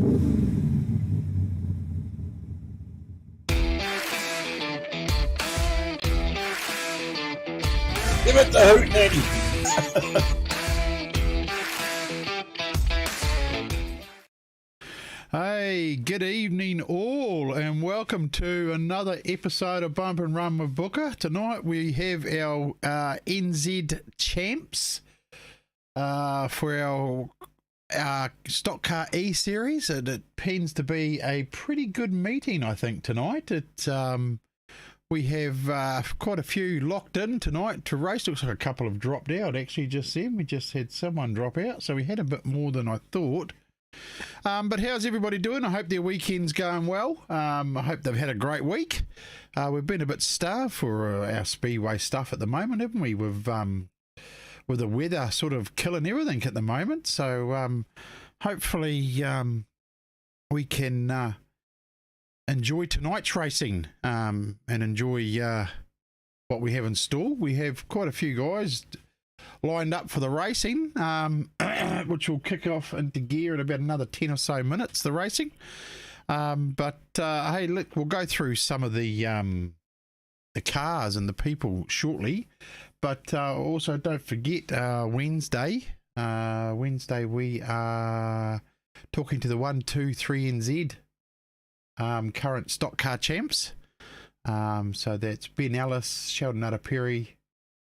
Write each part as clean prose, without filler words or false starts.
Give it the hoot, Nanny. Hey, good evening all, and welcome to another episode of Bump and Run with Booker. Tonight we have our NZ champs for our Stock Car E series, and it tends to be a pretty good meeting, I think, tonight. We have quite a few locked in tonight to race. Looks like a couple have dropped out actually just then. We just had someone drop out, so we had a bit more than I thought. But how's everybody doing? I hope their weekend's going well. I hope they've had a great week. We've been a bit starved for our speedway stuff at the moment, haven't we? With the weather sort of killing everything at the moment. So hopefully we can enjoy tonight's racing and enjoy what we have in store. We have quite a few guys lined up for the racing, which will kick off into gear in about another 10 or so minutes, the racing. Hey, look, we'll go through some of the cars and the people shortly. But also don't forget Wednesday. Wednesday we are talking to the 123 NZ current stock car champs. So that's Ben Ellis, Sheldon Perry,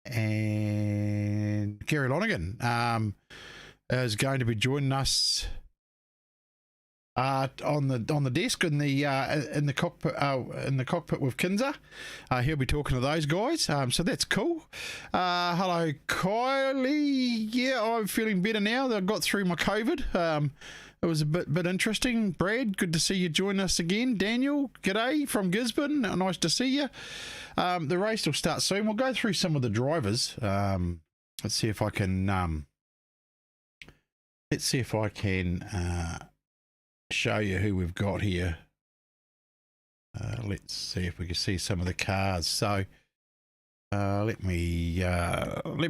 and Gary Lonergan is going to be joining us on the desk in the cockpit with Kinza. He'll be talking to those guys. So that's cool. Hello, Kylie. Yeah, I'm feeling better now that I got through my COVID. It was a bit interesting. Brad, good to see you join us again. Daniel, g'day from Gisborne. Nice to see you. The race will start soon. We'll go through some of the drivers. Let's see if I can. Show you who we've got here. Let's see if we can see some of the cars. So let me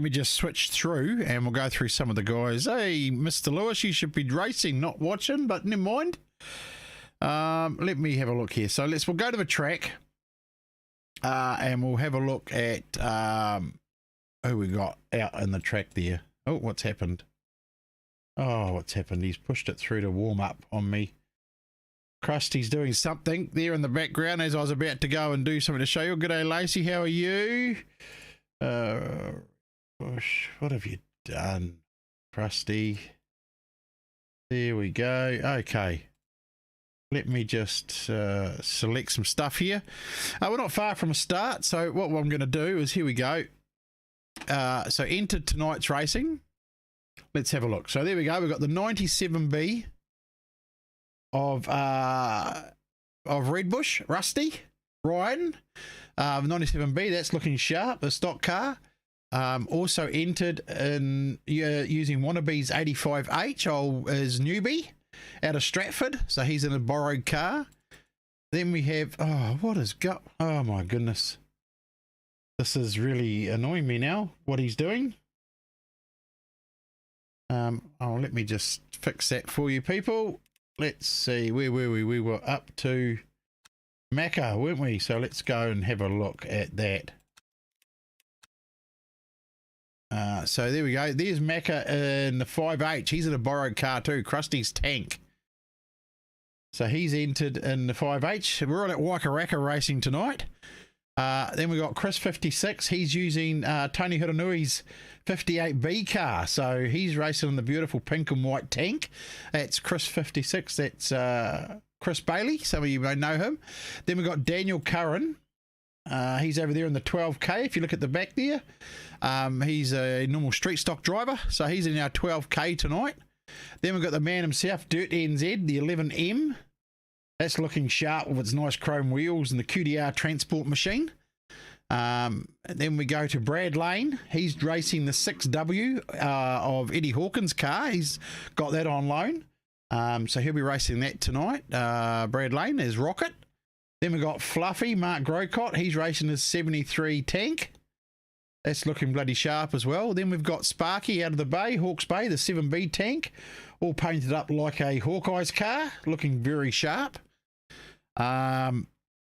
just switch through and we'll go through some of the guys. Hey, Mr. Lewis, you should be racing, not watching, but never mind. Let me have a look here. So we'll go to the track and we'll have a look at who we got out in the track there. Oh, what's happened? Oh, what's happened? He's pushed it through to warm up on me. Krusty's doing something there in the background as I was about to go and do something to show you. G'day, Lacey. How are you? Gosh, what have you done, Krusty? There we go. Okay. Let me just select some stuff here. We're not far from a start, so what I'm going to do is, here we go. So enter tonight's racing. Let's have a look. So there we go. We've got the 97B of Redbush, Rusty, Ryan. 97B, that's looking sharp. The stock car. Also entered in using Wannabe's 85H is Newbie out of Stratford. So he's in a borrowed car. Then we have, oh my goodness. This is really annoying me now, what he's doing. Let me just fix that for you people. Let's see, where were we? We were up to Macca, weren't we? So let's go and have a look at that. So there we go. There's Macca in the 5H. He's in a borrowed car too, Krusty's tank. So he's entered in the 5H. We're on at Waikaraka Racing tonight. Then we got Chris 56. He's using Tony Hiranui's 58B car. So he's racing in the beautiful pink and white tank. That's Chris 56. That's Chris Bailey. Some of you may know him. Then we got Daniel Curran. He's over there in the 12K. If you look at the back there, he's a normal street stock driver. So he's in our 12K tonight. Then we've got the man himself, Dirt NZ, the 11M. That's looking sharp with its nice chrome wheels and the QDR transport machine. Then we go to Brad Lane. He's racing the 6W of Eddie Hawkins' car. He's got that on loan. So he'll be racing that tonight. Brad Lane is Rocket. Then we got Fluffy, Mark Grocott. He's racing his 73 tank. That's looking bloody sharp as well. Then we've got Sparky out of the bay, Hawke's Bay, the 7B tank, all painted up like a Hawkeye's car, looking very sharp. Then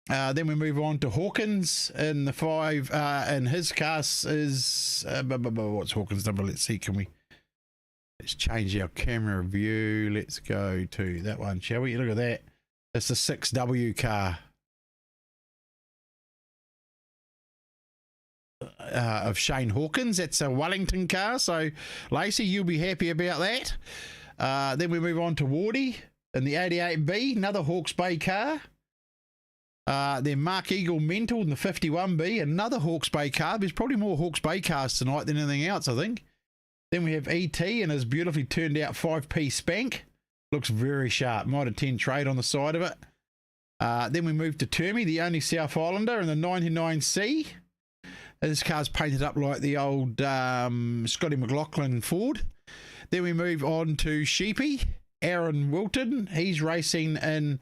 we move on to Hawkins in the 5, and his car is, what's Hawkins' number? Let's see, let's change our camera view. Let's go to that one, shall we? Look at that. It's the 6W car. Of Shane Hawkins. That's a Wellington car, so Lacey, you'll be happy about that. Then we move on to Wardy in the 88B, another Hawke's Bay car. Then Mark Eagle Mental in the 51B, another Hawke's Bay car. There's probably more Hawke's Bay cars tonight than anything else, I think. Then we have ET and his beautifully turned out 5P Spank. Looks very sharp. Might have 10 trade on the side of it. Then we move to Termy, the only South Islander in the 99C. This car's painted up like the old Scotty McLaughlin Ford. Then we move on to Sheepy, Aaron Wilton. He's racing in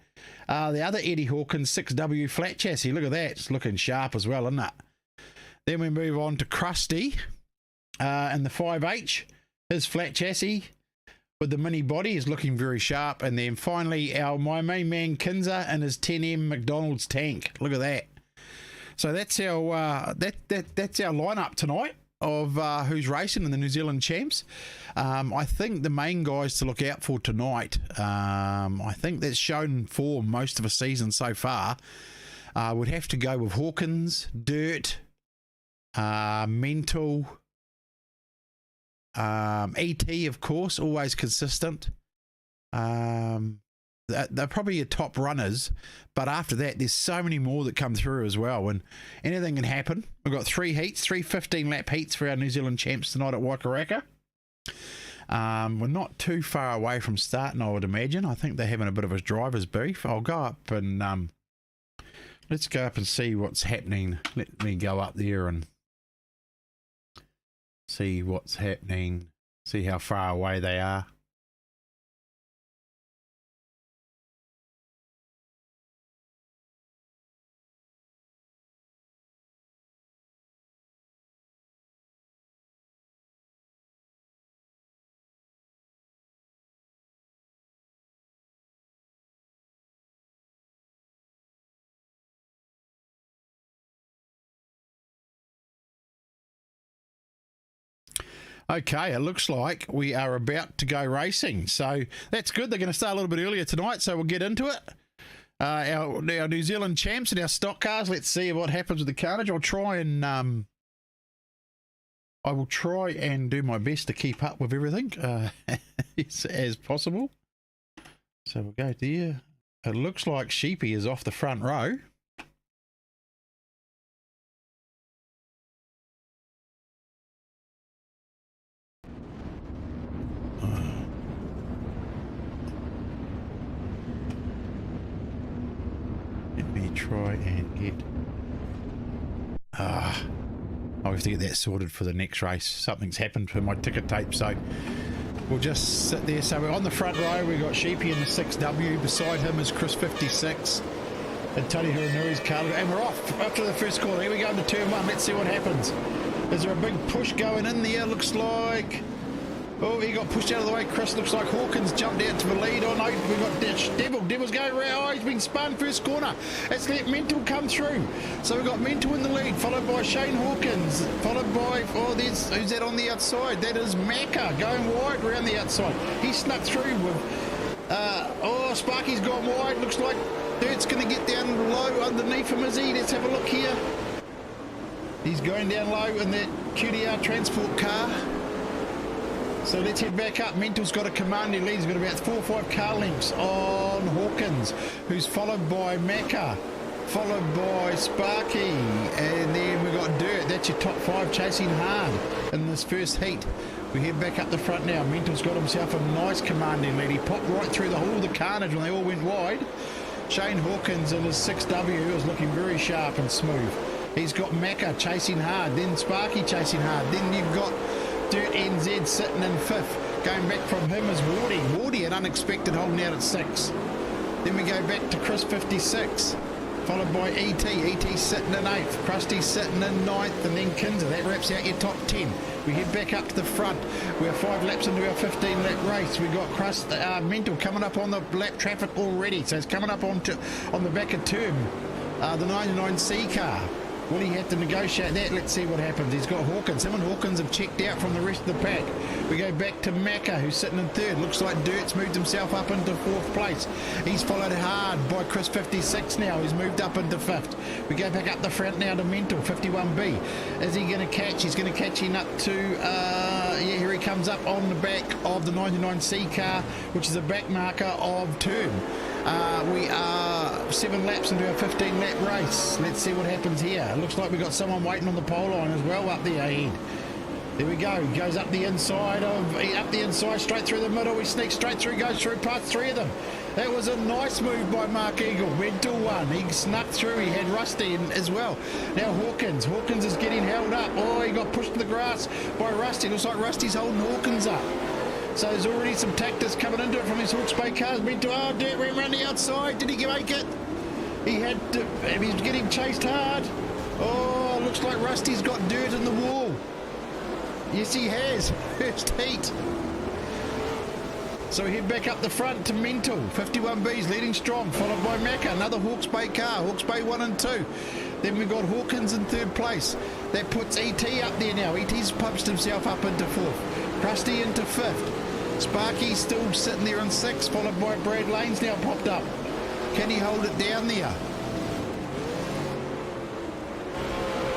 the other Eddie Hawkins 6W flat chassis. Look at that. It's looking sharp as well, isn't it? Then we move on to Krusty in the 5H. His flat chassis with the mini body is looking very sharp. And then finally, my main man Kinzer and his 10M McDonald's tank. Look at that. So that's our that's our lineup tonight of who's racing in the New Zealand Champs. I think the main guys to look out for tonight, I think that's shown for most of the season so far, would have to go with Hawkins, Dirt, Mental, ET, of course, always consistent. They're probably your top runners, but after that, there's so many more that come through as well, and anything can happen. We've got 3 heats, 3 15-lap heats for our New Zealand Champs tonight at Waikaraka. We're not too far away from starting, I would imagine. I think they're having a bit of a driver's beef. I'll go up and let's go up and see what's happening. Let me go up there and see what's happening, see how far away they are. Okay, it looks like we are about to go racing, so that's good. They're going to start a little bit earlier tonight, so we'll get into it. Our New Zealand Champs and our stock cars. Let's see what happens with the carnage. I will try and do my best to keep up with everything as possible. So we'll go there. It looks like Sheepy is off the front row. Try and get I'll have to get that sorted for the next race. Something's happened to my ticket tape, so we'll just sit there. So we're on the front row. We've got Sheepy in the 6W. Beside him is Chris 56 and Tony Hiranuri's car, and we're off after the first corner. Here we go into turn 1. Let's see what happens. Is there a big push going in there? Looks like, oh, he got pushed out of the way. Chris, looks like Hawkins jumped out to the lead. Oh no, we've got Devil's going around. Oh, he's been spun first corner. Let's let Mental come through. So we've got Mental in the lead, followed by Shane Hawkins, followed by, who's that on the outside? That is Macca going wide around the outside. He snuck through with, Sparky's gone wide. Looks like Dirt's going to get down low underneath him, is he? Let's have a look here. He's going down low in that QDR transport car. So let's head back up. Mental's got a commanding lead. He's got about 4 or 5 car lengths on Hawkins, who's followed by Macca, followed by Sparky, and then we've got Dirt. That's your top 5 chasing hard in this first heat. We head back up the front now. Mental's got himself a nice commanding lead. He popped right through the whole of the carnage when they all went wide. Shane Hawkins in his 6W is looking very sharp and smooth. He's got Macca chasing hard, then Sparky chasing hard. Then you've got Dirt NZ sitting in 5th. Going back from him is Wardy. Wardy, an unexpected, holding out at 6. Then we go back to Chris 56. followed by ET. ET's sitting in 8th, Krusty's sitting in 9th, and then Kinzer. That wraps out your top 10. We head back up to the front. We're 5 laps into our 15-lap race. We got Mental coming up on the lap traffic already, so it's coming up on the back of term. The 99C car. Will he have to negotiate that? Let's see what happens. He's got Hawkins. Him and Hawkins have checked out from the rest of the pack. We go back to Macca, who's sitting in 3rd. Looks like Dirt's moved himself up into 4th place. He's followed hard by Chris 56 now. He's moved up into 5th. We go back up the front now to Mental, 51B. Is he going to catch? He's going to catch him up to, yeah, here he comes up on the back of the 99C car, which is a back marker of term. We are 7 laps into our 15-lap race. Let's see what happens here. Looks like we've got someone waiting on the pole line as well up there ahead. There we go. He goes up the inside, straight through the middle. We sneak straight through, goes through past 3 of them. That was a nice move by Mark Eagle. Mental one. He snuck through. He had Rusty in as well. Now Hawkins. Hawkins is getting held up. Oh, he got pushed to the grass by Rusty. Looks like Rusty's holding Hawkins up. So there's already some tactics coming into it from his Hawke's Bay cars. Mental, oh, Dirt ran around the outside. Did he make it? He had to, he's getting chased hard. Oh, looks like Rusty's got Dirt in the wall. Yes, he has. First heat. So we head back up the front to Mental. 51B's leading strong, followed by Macca, another Hawke's Bay car. Hawke's Bay 1 and 2. Then we've got Hawkins in 3rd place. That puts ET up there now. ET's punched himself up into 4th. Krusty into 5th. Sparky's still sitting there in 6th, followed by Brad Lane's now popped up. Can he hold it down there?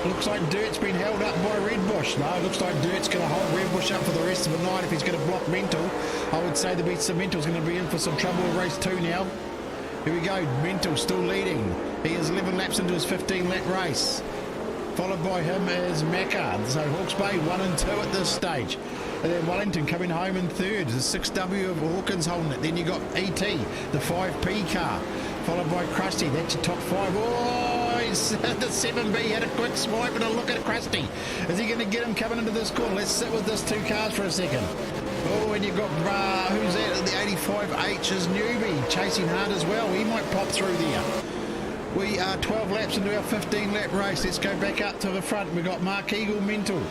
Looks like Dirt's been held up by Redbush. No, looks like Dirt's going to hold Redbush up for the rest of the night if he's going to block Mental. I would say the Mental's going to be in for some trouble in race 2 now. Here we go, Mental still leading. He is 11 laps into his 15-lap race. Followed by him is Macca. So Hawke's Bay 1 and 2 at this stage. And then Wellington coming home in 3rd. The 6W of Hawkins holding it. Then you got ET, the 5P car. Followed by Krusty. That's your top 5. Oh, he's the 7B had a quick swipe and a look at Krusty. Is he going to get him coming into this corner? Let's sit with this 2 cars for a second. Oh, and you've got, who's that? The 85H is Newbie chasing hard as well. He might pop through there. We are 12 laps into our 15-lap race. Let's go back up to the front. We've got Mark Eagle Mental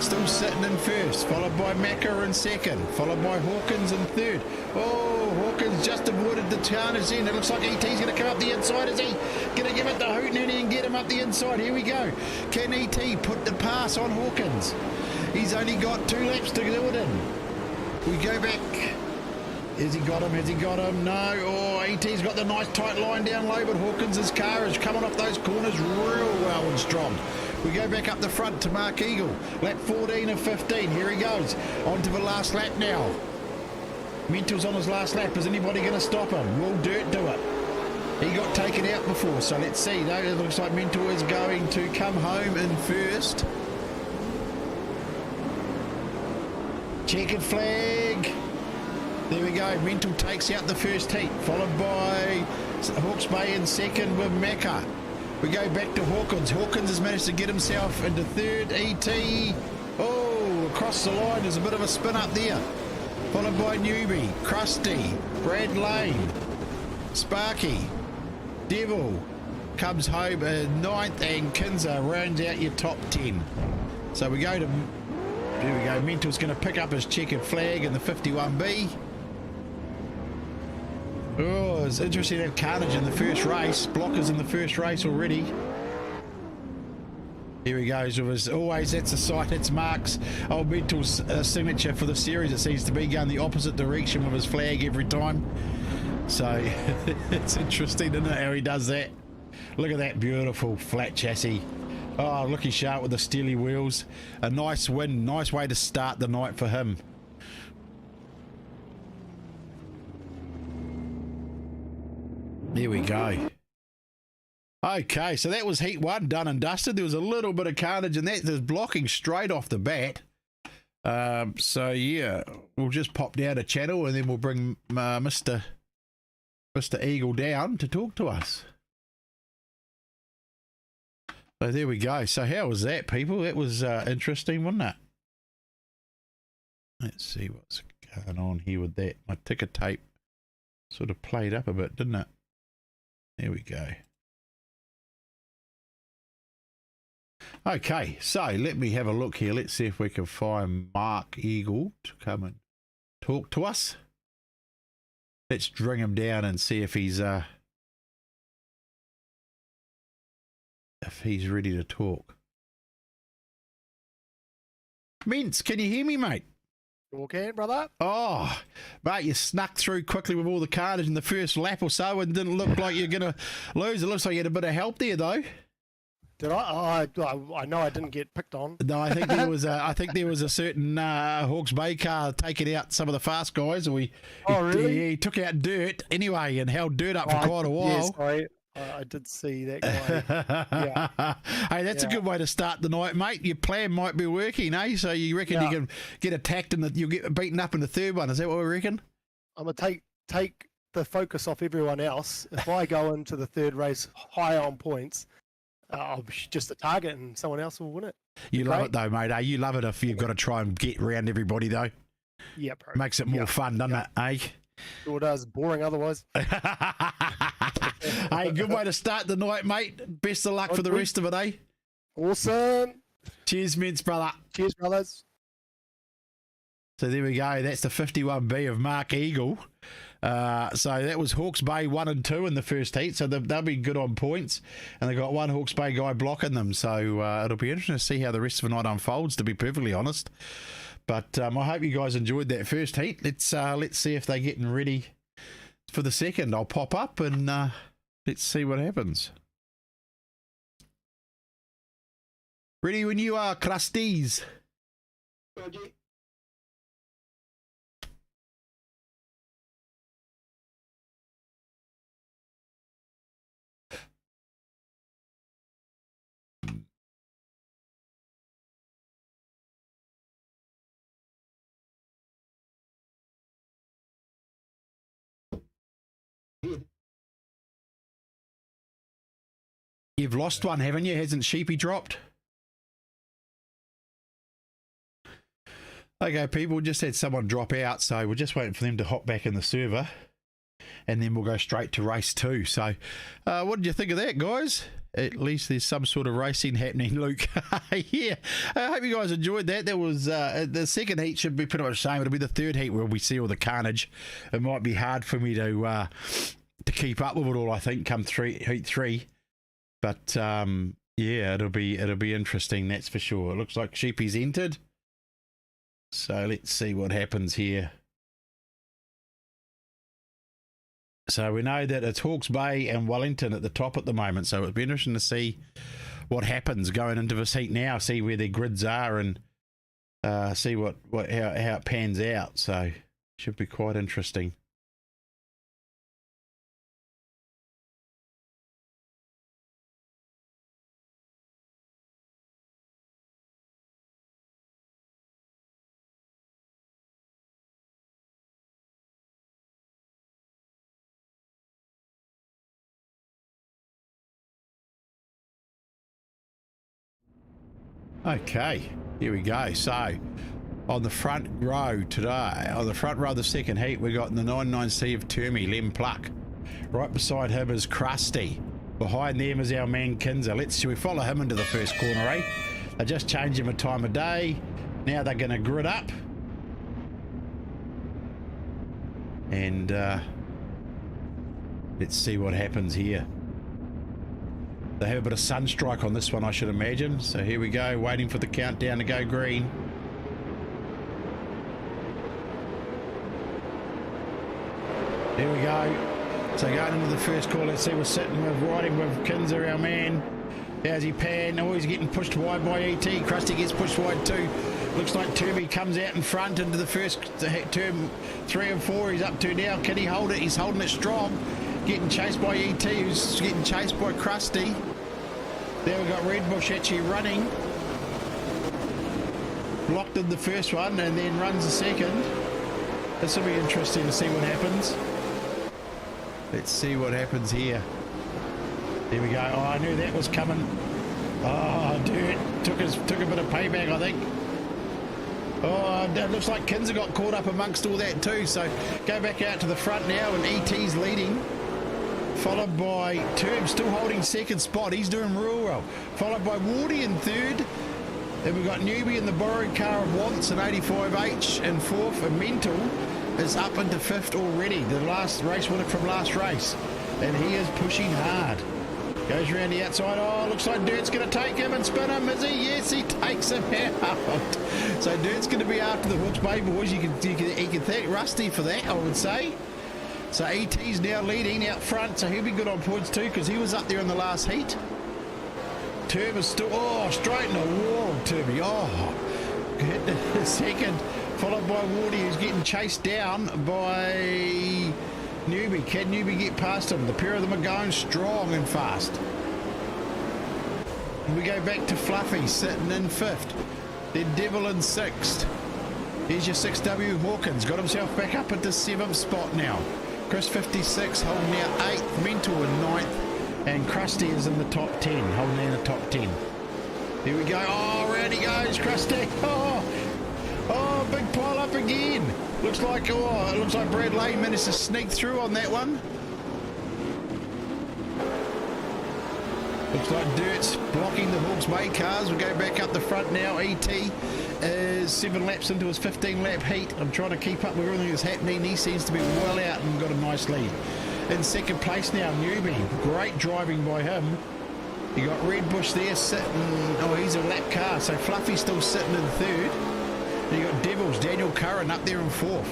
still sitting in 1st, followed by Macca in 2nd, followed by Hawkins in 3rd. Oh, Hawkins just avoided the carnage in. It looks like ET's going to come up the inside. Is he going to give it to Hootenanny and get him up the inside? Here we go. Can ET put the pass on Hawkins? He's only got 2 laps to do it in. We go back. Has he got him? Has he got him? No. Oh, ET's got the nice tight line down low, but Hawkins' car is coming off those corners real well and strong. We go back up the front to Mark Eagle. Lap 14 of 15. Here he goes. On to the last lap now. Mental's on his last lap. Is anybody going to stop him? Will Dirt do it? He got taken out before, so let's see. Though it looks like Mental is going to come home in 1st. Checkered flag. There we go. Mental takes out the first heat, followed by Hawke's Bay in 2nd with Macca. We go back to Hawkins. Hawkins has managed to get himself into 3rd. ET. Oh, across the line. There's a bit of a spin up there. Followed by Newbie, Krusty, Brad Lane, Sparky, Devil comes home in 9th, and Kinzer rounds out your top 10. So we go to, here we go. Mental's going to pick up his checkered flag in the 51B. Oh, it's interesting to have carnage in the first race. Blockers in the first race already. Here he goes with his, always that's a sight, it's Mark's old Mental's signature for the series. It seems to be going the opposite direction with his flag every time. So it's interesting, isn't it, how he does that. Look at that beautiful flat chassis. Oh, looking sharp with the steely wheels. A nice win, nice way to start the night for him. There we go. Okay, so that was heat 1 done and dusted. There was a little bit of carnage in that. There's blocking straight off the bat. So yeah, we'll just pop down a channel and then we'll bring Mr. Eagle down to talk to us. So there we go. So how was that, people? That was interesting, wasn't it? Let's see what's going on here with that. My ticker tape sort of played up a bit, didn't it? There we go. Okay, so let me have a look here. Let's see if we can find Mark Eagle to come and talk to us. Let's bring him down and see if he's ready to talk. Mince, can you hear me, mate? Okay, brother. Oh, mate, you snuck through quickly with all the carnage in the first lap or so and didn't look like you're going to lose. It looks like you had a bit of help there, though. Did I? I know I didn't get picked on. No, I think there was a certain Hawke's Bay car taking out some of the fast guys. Oh, really? He took out Dirt anyway and held Dirt up for quite a while. Yes, I did see that guy. Yeah. Hey, that's a good way to start the night, mate. Your plan might be working, eh? So you reckon you can get attacked and you'll get beaten up in the third one? Is that what we reckon? I'm gonna take the focus off everyone else. If I go into the third race higher on points, I'll be just a target and someone else will win it. You love it though, mate. You love it if you've got to try and get around everybody though. Yeah, bro. Makes it more fun, doesn't it, eh? Sure does. Boring otherwise. Hey, good way to start the night, mate. Best of luck for the rest of it, eh? Awesome. Cheers, Mince, brother. Cheers, brothers. So there we go. That's the 51B of Mark Eagle. So that was Hawke's Bay 1 and 2 in the first heat. So they'll be good on points. And they've got one Hawke's Bay guy blocking them. So it'll be interesting to see how the rest of the night unfolds, to be perfectly honest. But I hope you guys enjoyed that first heat. Let's see if they're getting ready for the second. I'll pop up and let's see what happens. Ready when you are, Krusties. You've lost one, haven't you? Hasn't Sheepy dropped? Okay, people, just had someone drop out, so we're just waiting for them to hop back in the server, and then we'll go straight to race 2. So, what did you think of that, guys? At least there's some sort of racing happening, Luke. Yeah, I hope you guys enjoyed that. That was the second heat should be pretty much the same. It'll be the third heat where we see all the carnage. It might be hard for me to keep up with it all, I think, come heat 3. But yeah, it'll be interesting, that's for sure. It looks like Sheepy's entered. So let's see what happens here. So we know that it's Hawke's Bay and Wellington at the top at the moment. So it'll be interesting to see what happens going into this heat now. See where their grids are and see how it pans out. So should be quite interesting. Okay, here we go. So on the front row today, on the front row of the second heat, we got in the 99C of Termy, Lem Pluck. Right beside him is Krusty. Behind them is our man Kinzer. Should we follow him into the first corner, eh? They just changed him a time of day. Now they're going to grid up. And let's see what happens here. They have a bit of sunstrike on this one, I should imagine. So here we go, waiting for the countdown to go green. There we go. So going into the first call, let's see, we're sitting with riding with Kinzer, our man. How's he pan? Oh, he's getting pushed wide by ET. Krusty gets pushed wide too. Looks like Turby comes out in front into the first term 3 and 4. He's up to now. Can he hold it? He's holding it strong. Getting chased by ET, who's getting chased by Krusty. There we've got Redbush actually running. Blocked in the first one and then runs the second. This will be interesting to see what happens. Let's see what happens here. There we go. Oh, I knew that was coming. Oh, Dirt took a bit of payback, I think. Oh, it looks like Kinzer got caught up amongst all that too. So go back out to the front now, and ET's leading followed by Term, still holding second spot. He's doing real well. Followed by Wardy in third. Then we've got Newbie in the borrowed car of Wants and 85H in fourth. And Mental is up into fifth already. The last race winner from last race. And he is pushing hard. Goes around the outside. Oh, looks like Dirt's going to take him and spin him, is he? Yes, he takes him out. So Dirt's going to be after the Hawke's Bay boys. You can thank Rusty for that, I would say. So ET's now leading out front, so he'll be good on points too, because he was up there in the last heat. Turb is still, oh, straight in the wall, Turby. Oh, hit the second, followed by Wardy, who's getting chased down by Newbie. Can Newbie get past him? The pair of them are going strong and fast. And we go back to Fluffy sitting in fifth. Then Devil in sixth. Here's your 6W Hawkins, got himself back up into seventh spot now. Chris 56 holding out 8th, Mental in 9th, and Krusty is in the top 10, holding in the top 10. Here we go. Oh, round he goes, Krusty. Oh, big pile up again. Looks like, oh, it looks like Brad Lane managed to sneak through on that one. Looks like Dirt's blocking the Hawke's Bay cars. We'll go back up the front now. ET is 7 laps into his 15-lap heat. I'm trying to keep up with everything that's happening. He seems to be well out and got a nice lead. In second place now, Newbie. Great driving by him. You got Red Bush there sitting. Oh, he's a lap car. So Fluffy's still sitting in third. And you got Devils, Daniel Curran up there in fourth.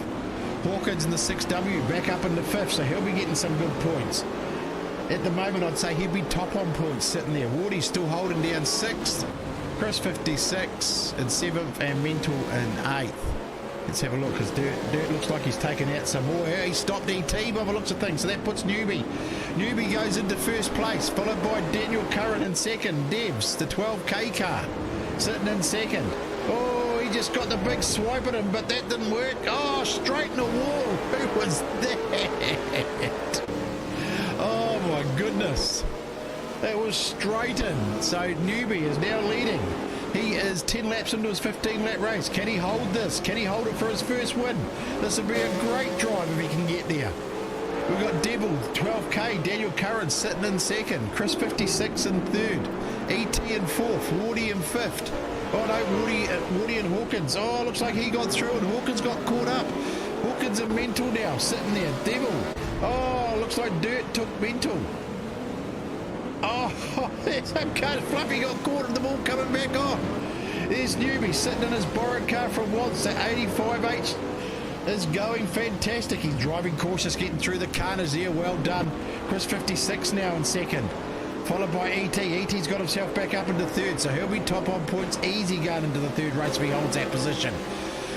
Hawkins in the 6W back up into fifth. So he'll be getting some good points. At the moment, I'd say he'd be top on points sitting there. Wardy's still holding down 6th. Chris 56 in 7th and Mental in 8th. Let's have a look, because Dirt looks like he's taken out some more. He stopped ET by the looks of things, so that puts Newbie. Newbie goes into first place, followed by Daniel Curran in second. Debs, the 12K car, sitting in second. Oh, he just got the big swipe at him, but that didn't work. Oh, straight in the wall. Who was that? Oh my goodness, that was straight in. So Newbie is now leading. He is 10 laps into his 15-lap race. Can he hold this? Can he hold it for his first win? This would be a great drive if he can get there. We've got Devil, 12K, Daniel Curran sitting in second, Chris 56 in third, ET in fourth, Wardy in fifth. Oh no, Wardy and Hawkins. Oh, looks like he got through and Hawkins got caught up. Hawkins and Mental now sitting there. Devil. Oh, looks like Dirt took Mental. Oh, there's some car. Fluffy got caught in the ball coming back on. There's Newbie sitting in his borrowed car from Wants. The 85H is going fantastic. He's driving cautious, getting through the carnage there. Well done. Chris 56 now in second, followed by ET. ET's got himself back up into third, so he'll be top on points easy going into the third race if he holds that position.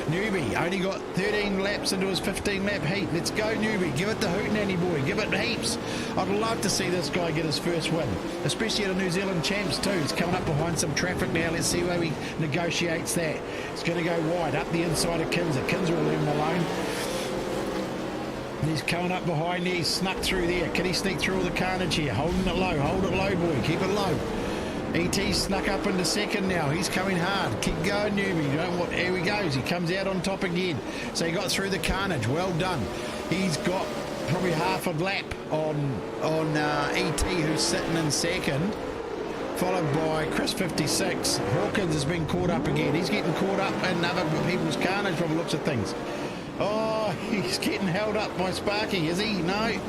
Newbie only got 13 laps into his 15-lap heat. Let's go, Newbie. Give it the hoot, nanny boy. Give it heaps. I'd love to see this guy get his first win, especially at a New Zealand Champs too. He's coming up behind some traffic now. Let's see where he negotiates that. It's going to go wide up the inside of Kinser. Kinser will leave him alone. He's coming up behind there. He's snuck through there. Can he sneak through all the carnage here? Holding it low. Hold it low, boy. Keep it low. ET snuck up into second now. He's coming hard. Keep going, Newbie. You don't want. Here he goes. He comes out on top again. So he got through the carnage. Well done. He's got probably half a lap on ET, who's sitting in second, followed by Chris 56. Hawkins has been caught up again. He's getting caught up in other people's carnage from the looks of things. Oh, he's getting held up by Sparky, is he? No.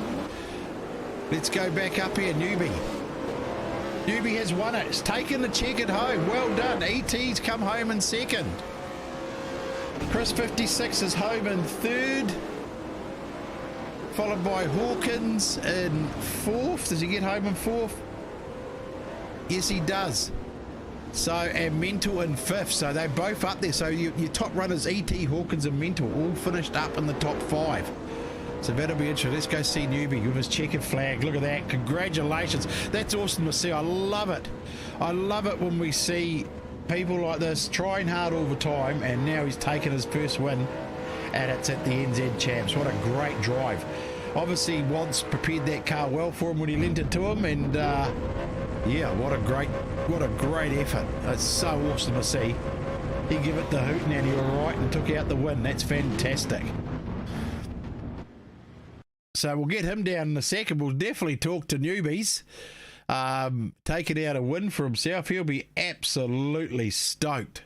Let's go back up here, Newbie. Newbie has won it. It's taken the checkered home. Well done. ET's come home in second. Chris 56 is home in third, followed by Hawkins in fourth. Does he get home in fourth? Yes, he does. So, and Mental in fifth. So they're both up there. So your top runners, ET, Hawkins and Mental, all finished up in the top 5. So that'll be interesting. Let's go see Newbie with his checkered flag. Look at that. Congratulations. That's awesome to see. I love it. I love it when we see people like this trying hard all the time, and now he's taken his first win, and it's at the NZ Champs. What a great drive. Obviously, Wants prepared that car well for him when he lent it to him, and yeah, what a great effort. It's so awesome to see. He gave it the hoot nanny all right and took out the win. That's fantastic. So we'll get him down in a second. We'll definitely talk to newbies. Taking out a win for himself. He'll be absolutely stoked.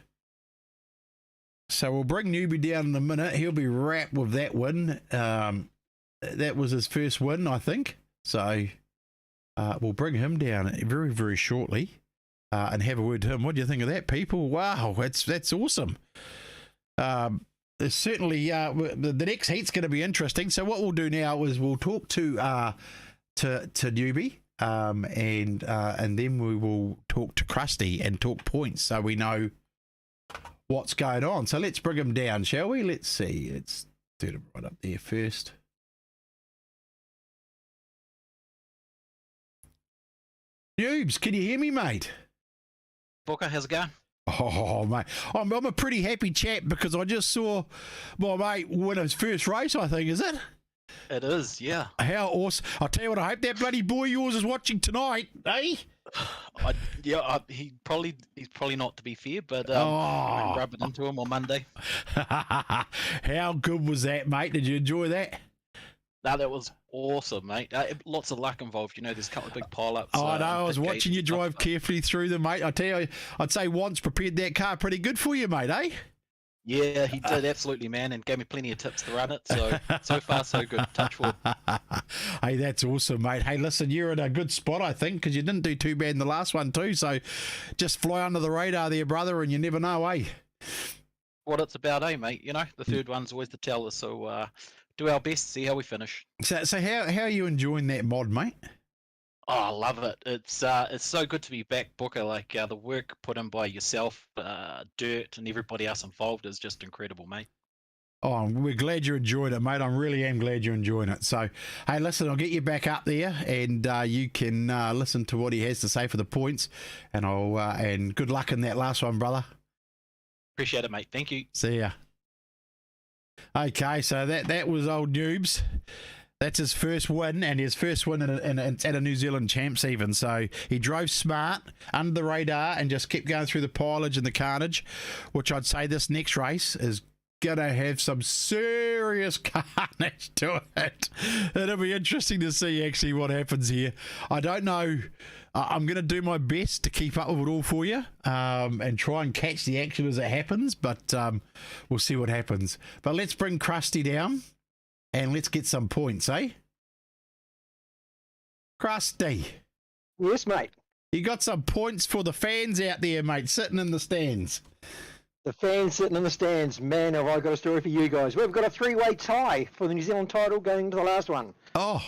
So we'll bring newbie down in a minute. He'll be wrapped with that win. That was his first win, I think. So we'll bring him down very, very shortly and have a word to him. What do you think of that, people? Wow, that's awesome. Certainly, the next heat's going to be interesting. So what we'll do now is we'll talk to newbie, and then we will talk to Krusty and talk points, so we know what's going on. So let's bring him down, shall we? Let's see. Let's do him right up there first. Noobs, can you hear me, mate? Booker, how's it going? Oh, mate, I'm a pretty happy chap because I just saw my mate win his first race, I think, is it? It is, yeah. How awesome. I'll tell you what, I hope that bloody boy yours is watching tonight, eh? He's probably not, to be fair, but I'm rubbing into him on Monday. How good was that, mate? Did you enjoy that? No, that was awesome, mate. Lots of luck involved. You know, there's a couple of big pile-ups. Oh, I know. I was watching you drive carefully through them, mate. I tell you, I'd say Wants prepared that car pretty good for you, mate, eh? Yeah, he did, absolutely, man, and gave me plenty of tips to run it. So far, so good. Touch wood. Hey, that's awesome, mate. Hey, listen, you're in a good spot, I think, because you didn't do too bad in the last one too. So just fly under the radar there, brother, and you never know, eh? What it's about, eh, mate? You know, the third one's always the teller. So do our best, see how we finish. So how are you enjoying that mod, mate? Oh, I love it. It's so good to be back, Booker. Like the work put in by yourself, Dirt, and everybody else involved is just incredible, mate. Oh, we're glad you're enjoying it, mate. I really am glad you're enjoying it. So, hey, listen, I'll get you back up there, and you can listen to what he has to say for the points, and and good luck in that last one, brother. Appreciate it, mate. Thank you. See ya. Okay, so that was old Noobs. That's his first win, and his first win at a New Zealand Champs even. So he drove smart, under the radar, and just kept going through the pilage and the carnage, which I'd say this next race is going to have some serious carnage to it. It'll be interesting to see actually what happens here. I don't know. I'm going to do my best to keep up with it all for you and try and catch the action as it happens, but we'll see what happens. But let's bring Krusty down. And let's get some points, eh? Krusty. Yes, mate. You got some points for the fans out there, mate, sitting in the stands. The fans sitting in the stands. Man, have I got a story for you guys. We've got a three-way tie for the New Zealand title going to the last one. Oh.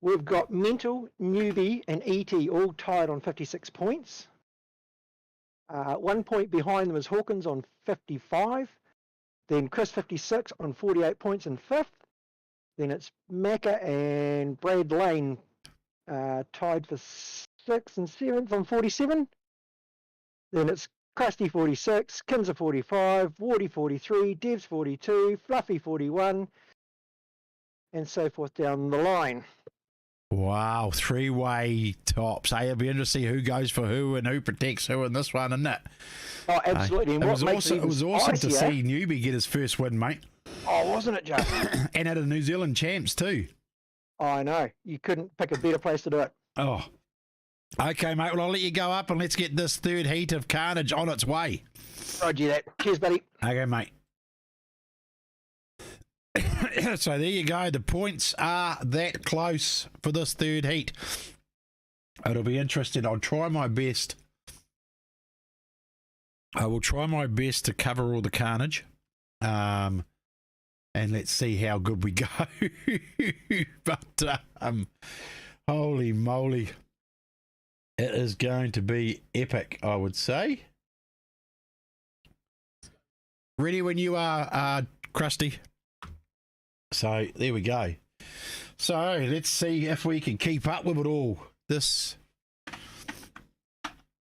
We've got Mental, Newbie, and ET all tied on 56 points. 1 point behind them is Hawkins on 55. Then Chris 56 on 48 points in 5th. Then it's Macca and Brad Lane tied for 6th and 7th on 47. Then it's Krusty 46, Kinza 45, Wardy 43, Devs 42, Fluffy 41, and so forth down the line. Wow, three-way tops. Hey, it'll be interesting to see who goes for who and who protects who in this one, isn't it? Oh, absolutely. And it was awesome to see Newbie get his first win, mate. Oh, wasn't it, Joe? And at a New Zealand Champs too. Oh, I know. You couldn't pick a better place to do it. Oh. Okay, mate. Well, I'll let you go up and let's get this third heat of carnage on its way. Roger that. Cheers, buddy. Okay, mate. So there you go. The points are that close for this third heat. It'll be interesting. I'll try my best. I will try my best to cover all the carnage. And let's see how good we go. But holy moly. It is going to be epic, I would say. Ready when you are, Krusty. So there we go. So let's see if we can keep up with it all. This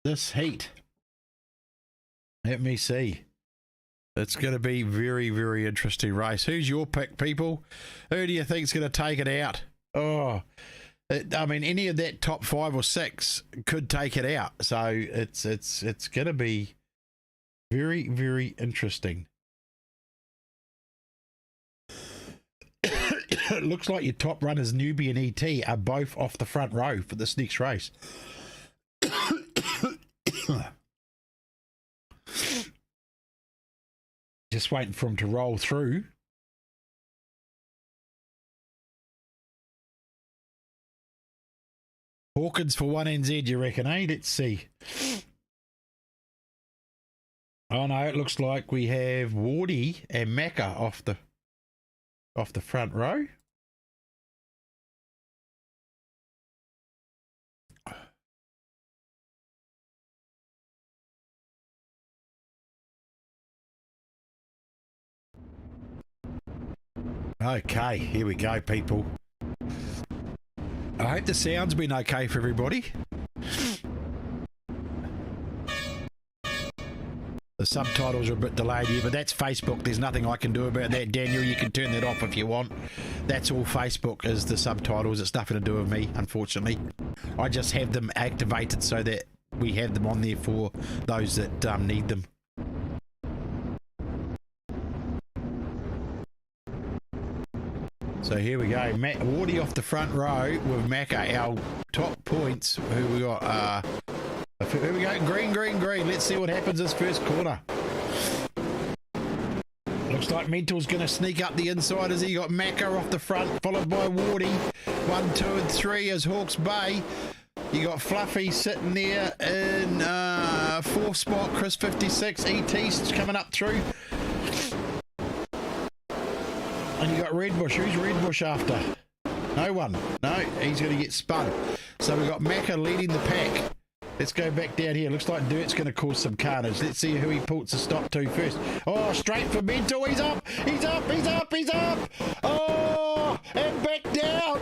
heat. Let me see. It's going to be very, very interesting race. Who's your pick, people? Who do you think's going to take it out? Oh, I mean, any of that top 5 or 6 could take it out. So it's going to be very, very interesting. It looks like your top runners, Newbie and ET, are both off the front row for this next race. Just waiting for them to roll through. Hawkins for 1NZ, you reckon, eh? Let's see. Oh no, it looks like we have Wardy and Macca off the front row. Okay, here we go, people. I hope the sound's been okay for everybody. The subtitles are a bit delayed here, but that's Facebook. There's nothing I can do about that, Daniel. You can turn that off if you want. That's all Facebook is the subtitles. It's nothing to do with me, unfortunately. I just have them activated so that we have them on there for those that need them. So here we go, Wardy off the front row with Macca, our top points. Who we got? Here we go, green. Let's see what happens this first corner. Looks like Mental's going to sneak up the inside as he got Macca off the front, followed by Wardy. 1, 2 and 3 as Hawke's Bay. You got Fluffy sitting there in 4th spot, Chris 56, ET's coming up through. And you got Redbush. Who's Redbush after? No one. No, he's going to get spun. So we've got Macca leading the pack. Let's go back down here. Looks like Dirt's going to cause some carnage. Let's see who he puts a stop to first. Oh, straight for Mental. He's up. Oh, and back down.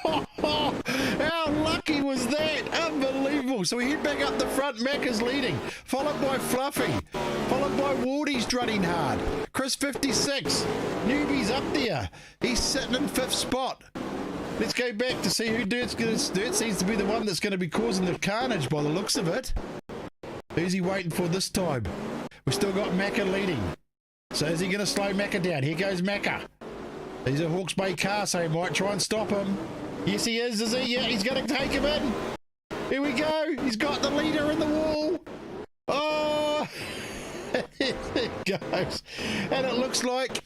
How lucky was that? Unbelievable. So we head back up the front. Macca's leading, followed by Fluffy, followed by Wardy's running hard. Chris 56. Newbie's up there. He's sitting in 5th spot. Let's go back to see who Dirt seems to be the one that's going to be causing the carnage by the looks of it. Who's he waiting for this time? We've still got Macca leading. So is he going to slow Macca down? Here goes Macca. He's a Hawke's Bay car, so he might try and stop him. Yes, he is he? Yeah, he's going to take him in. Here we go. He's got the leader in the wall. Oh, there it goes. And it looks like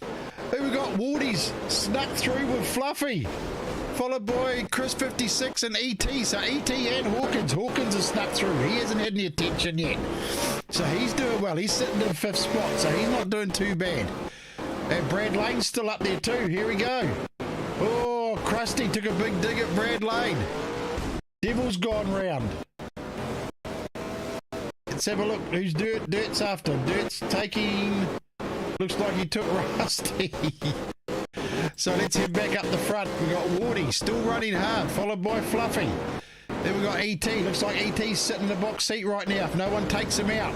who we got? Wardy's snuck through with Fluffy, followed by Chris 56 and ET. So ET and Hawkins. Hawkins has snuck through. He hasn't had any attention yet. So he's doing well. He's sitting in 5th spot, so he's not doing too bad. And Brad Lane's still up there too. Here we go. Oh, Krusty took a big dig at Brad Lane. Devil's gone round. Let's have a look. Who's Dirt? Dirt's after. Dirt's taking... Looks like he took Rusty. So let's head back up the front. We got Wardy still running hard, followed by Fluffy. Then we got ET. Looks like ET's sitting in the box seat right now if no one takes him out.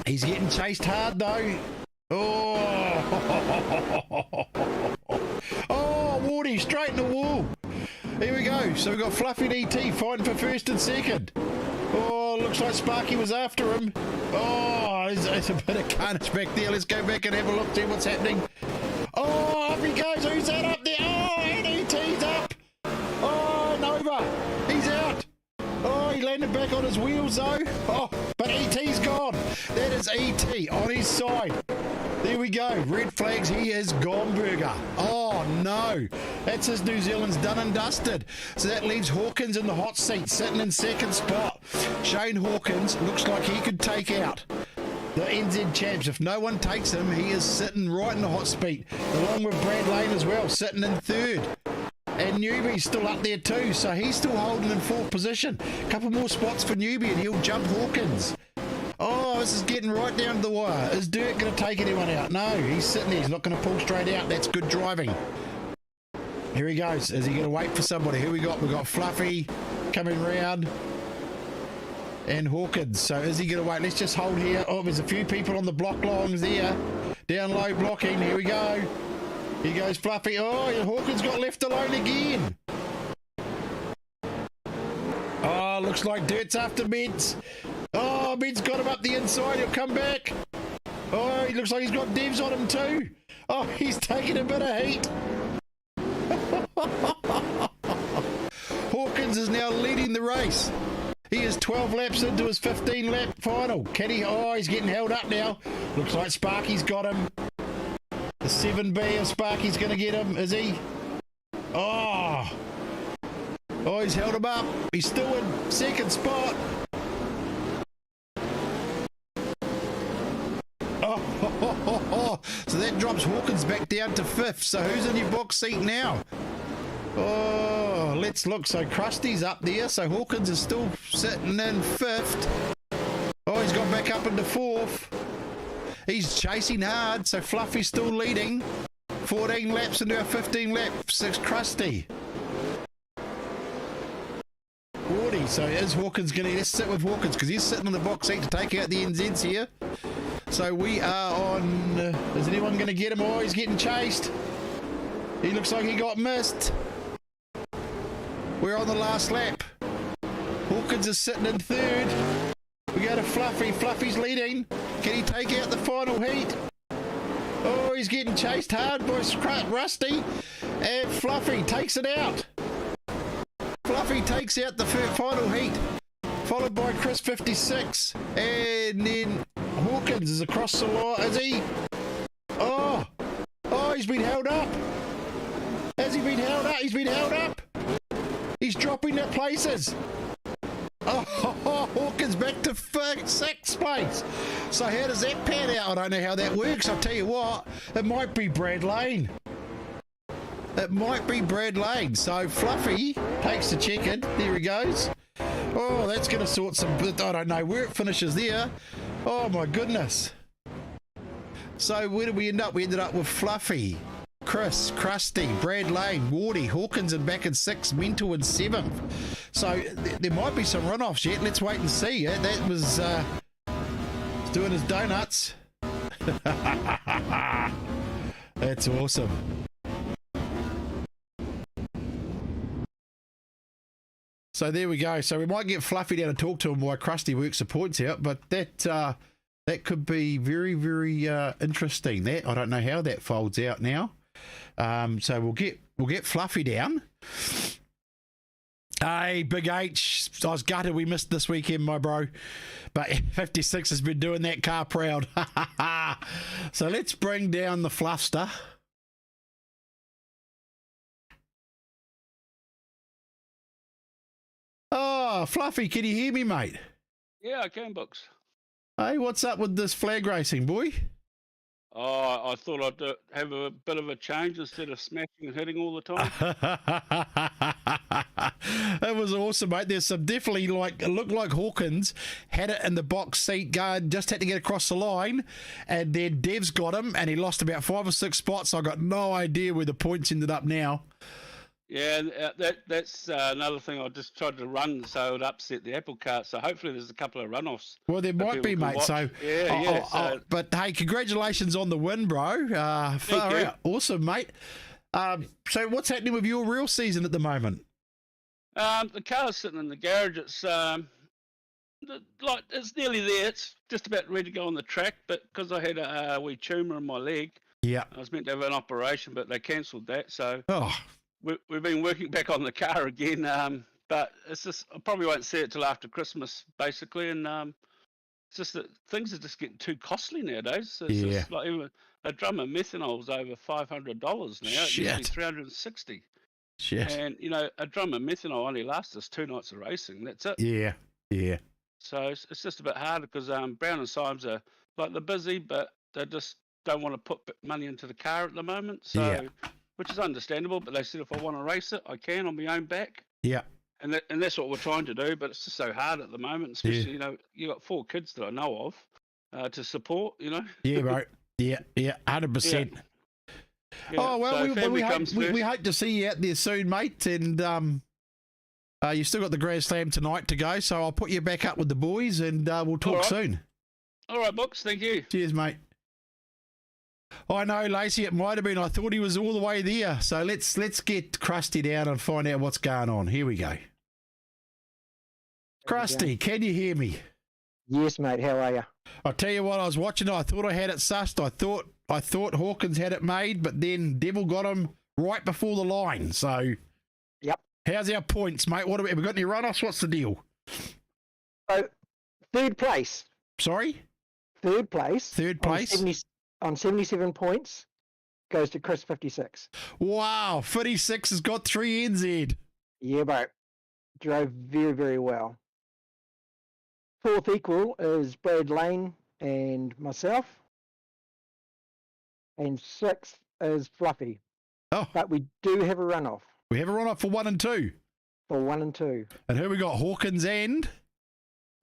He's getting chased hard though. Oh, oh, Wardy straight in the wall. Here we go. So we've got Fluffy and ET fighting for 1st and 2nd. Oh, looks like Sparky was after him. Oh, there's a bit of carnage back there. Let's go back and have a look, see what's happening. Oh, up he goes. Who's that up there? Oh, and ET's up. Oh, Nova. He's out. Oh, he landed back on his wheels though. Oh, but ET's gone. That is ET on his side. There we go. Red flags. He is Gomberger. Oh, no. That's his New Zealand's done and dusted. So that leaves Hawkins in the hot seat, sitting in 2nd spot. Shane Hawkins looks like he could take out the NZ champs. If no one takes him, he is sitting right in the hot seat, along with Brad Lane as well, sitting in 3rd. And Newbie's still up there too, so he's still holding in 4th position. A couple more spots for Newbie and he'll jump Hawkins. Oh, this is getting right down to the wire. Is Dirk going to take anyone out? No, he's sitting there. He's not going to pull straight out. That's good driving. Here he goes. Is he going to wait for somebody? Who we got? We got Fluffy coming round and Hawkins. So is he going to wait? Let's just hold here. Oh, there's a few people on the block lines there. Down low blocking. Here we go. Here goes Fluffy. Oh, Hawkins got left alone again. Oh, looks like Dirt's after Mids. Oh, Mids got him up the inside. He'll come back. Oh, he looks like he's got devs on him too. Oh, he's taking a bit of heat. Hawkins is now leading the race. He is 12 laps into his 15-lap final. Can he? Oh, he's getting held up now. Looks like Sparky's got him. The 7B of Sparky's going to get him, is he? Oh. Oh, he's held him up. He's still in second spot. Oh. So that drops Hawkins back down to 5th. So who's in your box seat now? Oh, let's look. So Krusty's up there. So Hawkins is still sitting in 5th. Oh, he's got back up into 4th. He's chasing hard. So Fluffy's still leading. 14 laps into a 15 laps. It's Krusty. 40. So is Hawkins going to... Let's sit with Hawkins because he's sitting in the box seat to take out the NZs here. So we are on... is anyone going to get him? Oh, he's getting chased. He looks like he got missed. We're on the last lap. Hawkins is sitting in 3rd. We go to Fluffy. Fluffy's leading. Can he take out the final heat? Oh, he's getting chased hard by Rusty. And Fluffy takes it out. Fluffy takes out the final heat. Followed by Chris 56. And then Hawkins is across the line. Is he? Oh, he's been held up. Has he been held up? He's been held up. He's dropping their places. Oh, Hawkins back to 6th place. So how does that pan out? I don't know how that works. I'll tell you what, it might be Brad Lane. It might be Brad Lane. So Fluffy takes the chicken. There he goes. Oh, that's going to sort some... I don't know where it finishes there. Oh, my goodness. So where did we end up? We ended up with Fluffy, Chris, Krusty, Brad Lane, Wardy, Hawkins and back in 6th, Mental in 7th. So there might be some runoffs yet. Let's wait and see. That was doing his donuts. That's awesome. So there we go. So we might get Fluffy down and talk to him while Krusty works the points out, but that could be very, very interesting. That I don't know how that folds out now. So we'll get Fluffy down. Hey, Big H, I was gutted we missed this weekend, my bro. But 56 has been doing that car proud. So let's bring down the Fluffster. Oh, Fluffy, can you hear me, mate? Yeah, I can, Books. Hey, what's up with this flag racing, boy? Oh, I thought I'd have a bit of a change instead of smashing and hitting all the time. That was awesome, mate. There's some definitely it looked like Hawkins had it in the box seat guard, just had to get across the line, and then Dev's got him, and he lost about 5 or 6 spots. I got no idea where the points ended up now. Yeah, that's another thing. I just tried to run so it upset the apple cart. So hopefully there's a couple of runoffs. Well, there might be, mate. Watch. So yeah. But hey, congratulations on the win, bro. Far out, awesome, mate. So what's happening with your real season at the moment? The car's sitting in the garage. It's it's nearly there. It's just about ready to go on the track, but because I had a wee tumour in my leg, yeah, I was meant to have an operation, but they cancelled that. So we've been working back on the car again. But it's just I probably won't see it till after Christmas, basically. And it's just that things are just getting too costly nowadays. It's just like even a drum of methanol is over $500 now. It used to be $360. Shit. And a drum of methanol only lasts us 2 nights of racing. That's it. Yeah. So it's just a bit harder because Brown and Symes are they're busy, but they just don't want to put money into the car at the moment. So, which is understandable. But they said if I want to race it, I can on my own back. Yeah. And that's what we're trying to do. But it's just so hard at the moment, especially you got 4 kids that I know of to support. Yeah, bro. Yeah, 100%. Yeah, oh well, so we hope to see you out there soon, mate. And you still got the Grand Slam tonight to go, so I'll put you back up with the boys, and we'll talk soon. All right, Books. Thank you. Cheers, mate. I know, Lacey. It might have been. I thought he was all the way there. So let's get Krusty down and find out what's going on. Here we go. Krusty, can you hear me? Yes, mate. How are you? I tell you what, I was watching. I thought I had it sussed. I thought Hawkins had it made, but then Devil got him right before the line. So, Yep. How's our points, mate? What have we got? Any runoffs? What's the deal? So, third place. Sorry, Third place. third place. On 77 points goes to Chris 56. Wow, 56 has got 3 NZ. Yeah, bro. Drove very, very well. Fourth equal is Brad Lane and myself. And sixth is Fluffy. Oh, But we do have a runoff we have a runoff for 1 and 2. for 1 and 2. And who we got? Hawkins and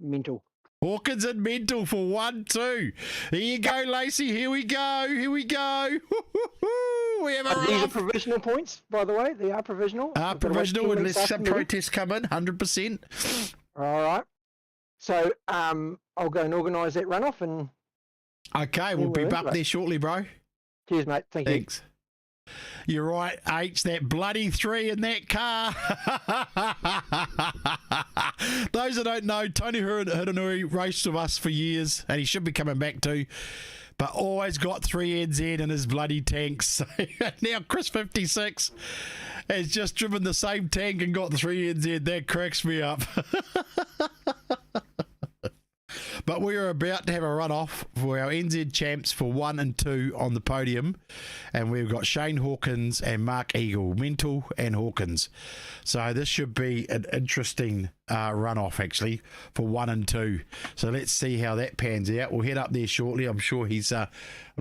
Mental. Hawkins and Mental for 1, 2. Here you go, Lacey. Here we go. Here we go. We have a These are runoff. provisional points, by the way. They are provisional. We've got to wait Provisional 2 unless weeks after some the meeting. protests come in, 100%. All right. So I'll go and organise that runoff and Okay, we'll be we're up into it. there shortly, bro. cheers, mate. Thank you. Thanks. You're right, H, that bloody 3 in that car. Those that don't know, Tony Hiranui raced with us for years, and he should be coming back too, but always got 3 NZ in his bloody tanks. Now Chris 56 has just driven the same tank and got 3 NZ. That cracks me up. But we are about to have a runoff for our NZ champs for 1 and 2 on the podium. And we've got Shane Hawkins and Mark Eagle, Mental and Hawkins. So this should be an interesting runoff, actually, for 1 and 2. So let's see how that pans out. We'll head up there shortly. I'm sure he's... I'm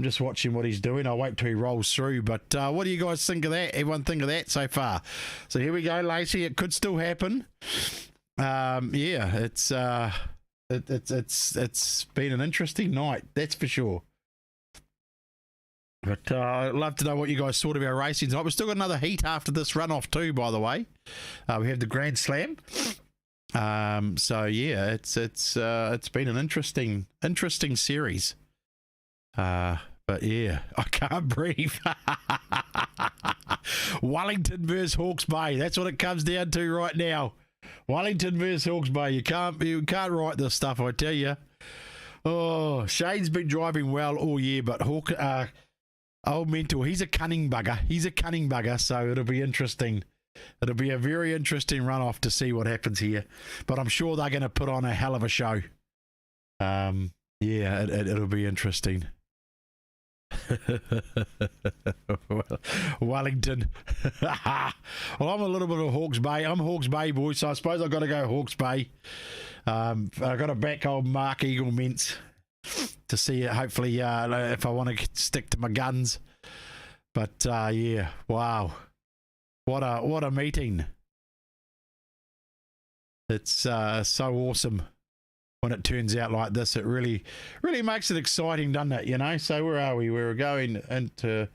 just watching what he's doing. I'll wait till he rolls through. But what do you guys think of that? Everyone think of that so far? So here we go, Lacey. It could still happen. Yeah, it's... It's been an interesting night, that's for sure. But I'd love to know what you guys thought of our racing tonight. We've still got another heat after this runoff too, by the way. We have the Grand Slam. So yeah, it's been an interesting series. But yeah, I can't breathe. Wellington versus Hawke's Bay. That's what it comes down to right now. Wellington versus Hawke's Bay. You can't write this stuff, I tell you. Oh, Shane's been driving well all year, but old Mental, he's a cunning bugger. So it'll be interesting. It'll be a very interesting runoff to see what happens here. But I'm sure they're going to put on a hell of a show. Yeah, it'll be interesting. Wellington. Well, I'm a little bit of Hawke's Bay. I'm Hawke's Bay boy, so I suppose I've got to go Hawke's Bay. I've got to back old Mark Eagle Mints to see it. Hopefully, if I want to stick to my guns. But yeah, wow, what a meeting! It's so awesome. When it turns out like this, it really makes it exciting, doesn't it? You know. So where are we? We're going into.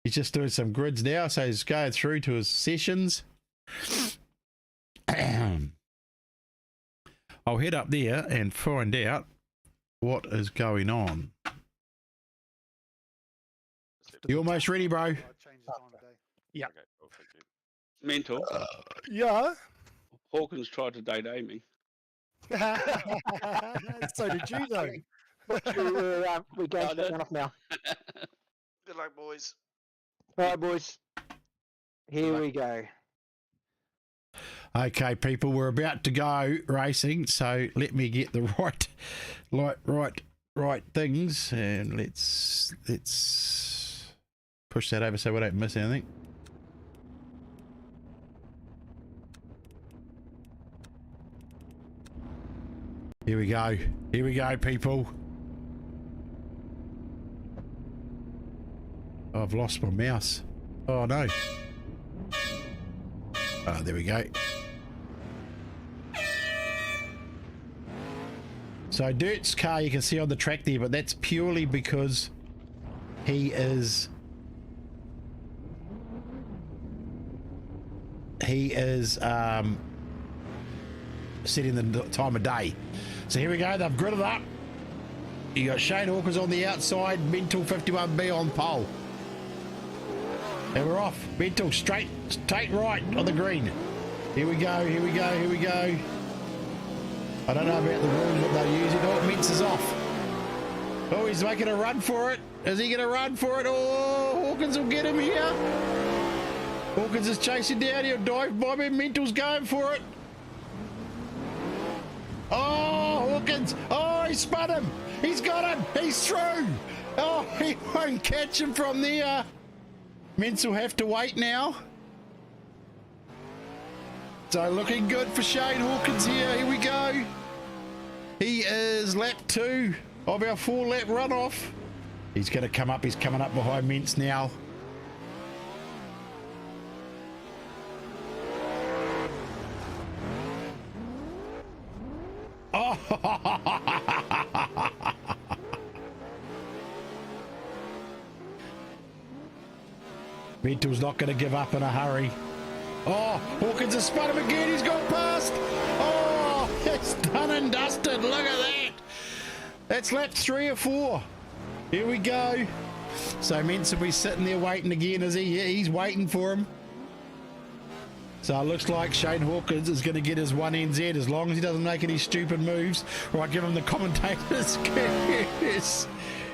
He's just doing some grids now, so he's going through to his sessions. I'll head up there and find out what is going on. You almost ready, bro? Yeah. Mental. Yeah. Hawkins tried to date Amy. So did you, though. We're going to run off now. Good luck, boys. All right, boys. Here we go. Okay, people, we're about to go racing, so let me get the right things, and let's push that over so we don't miss anything. Here we go, people. Oh, I've lost my mouse. Oh no. Oh, there we go. So Dirt's car you can see on the track there, but that's purely because he is setting the time of day. So here we go, they've gridded up. You got Shane Hawkins on the outside, Mental 51B on pole. And we're off. Mental straight right on the green. Here we go. I don't know about the rules that they're using. Oh, Mintz is off. Oh, he's making a run for it. Is he going to run for it? Oh, Hawkins will get him here. Hawkins is chasing down. He'll dive bomb him. Mental's going for it. Oh, Hawkins. Oh, he spun him. He's got him. He's through. Oh, he won't catch him from there. Mintz will have to wait now. So looking good for Shane Hawkins here. Here we go. He is lap 2 of our 4-lap runoff. He's going to come up. He's coming up behind Mintz now. Oh! Mental's not going to give up in a hurry. Oh, Hawkins has spun him again. He's gone past. Oh, it's done and dusted. Look at that. That's lap 3 or 4. Here we go. So Mintz will be sitting there waiting again, is he? Yeah, he's waiting for him. So it looks like Shane Hawkins is going to get his 1NZ as long as he doesn't make any stupid moves. Or I give him the commentator's kiss.